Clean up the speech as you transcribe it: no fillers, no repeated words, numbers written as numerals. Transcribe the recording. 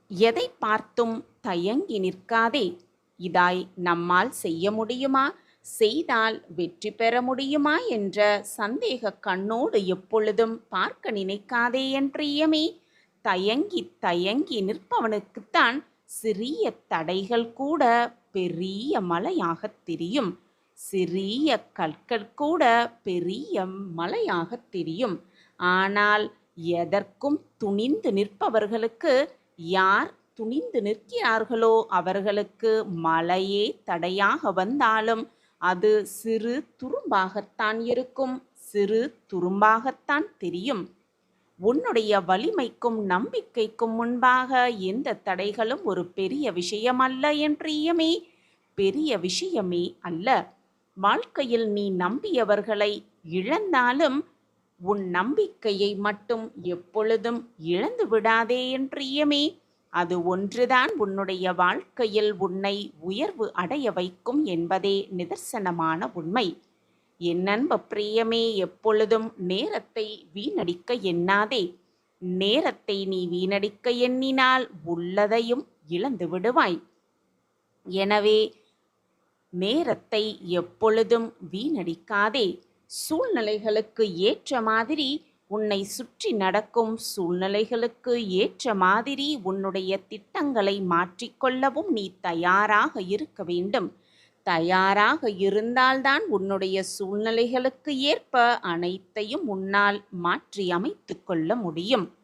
எதை பார்த்தும் தயங்கி நிற்காதே. இதாய் நம்மால் செய்ய முடியுமா, செய்தால் வெற்றி பெற முடியுமா என்ற சந்தேக கண்ணோடு எப்பொழுதும் பார்க்க நினைக்காதே என் பிரியமே. தயங்கி தயங்கி நிற்பவனுக்குத்தான் சிறிய தடைகள் கூட பெரிய மலையாகத் தெரியும். சிறிய கற்கள் கூட பெரிய மலையாகத் தெரியும். ஆனால் எதற்கும் துணிந்து நிற்பவர்களுக்கு, யார் துணிந்து நிற்கிறார்களோ அவர்களுக்கு மலையே தடையாக வந்தாலும் அது சிறு துரும்பாகத்தான் இருக்கும், சிறு துரும்பாகத்தான் தெரியும். உன்னுடைய வலிமைக்கும் நம்பிக்கைக்கும் முன்பாக எந்த தடைகளும் ஒரு பெரிய விஷயமல்ல என் பிரியமே, பெரிய விஷயமே அல்ல. வாழ்க்கையில் நீ நம்பியவர்களை இழந்தாலும் உன் நம்பிக்கையை மட்டும் எப்பொழுதும் இழந்து விடாதே என் பிரியமே. அது ஒன்றுதான் உன்னுடைய வாழ்க்கையில் உன்னை உயர்வு அடைய வைக்கும் என்பதே நிதர்சனமான உண்மை. என் அன்பு பிரியமே, எப்பொழுதும் நேரத்தை வீணடிக்க எண்ணாதே. நேரத்தை நீ வீணடிக்க எண்ணினால் உள்ளதையும் இழந்து விடுவாய். எனவே நேரத்தை எப்பொழுதும் வீணடிக்காதே. சூழ்நிலைகளுக்கு ஏற்ற மாதிரி, உன்னை சுற்றி நடக்கும் சூழ்நிலைகளுக்கு ஏற்ற மாதிரி உன்னுடைய திட்டங்களை மாற்றிக்கொள்ளவும் நீ தயாராக இருக்க வேண்டும். தயாராக இருந்தால்தான் உன்னுடைய சூழ்நிலைகளுக்கு ஏற்ப அனைத்தையும் உன்னால் மாற்றி அமைத்து கொள்ள முடியும்.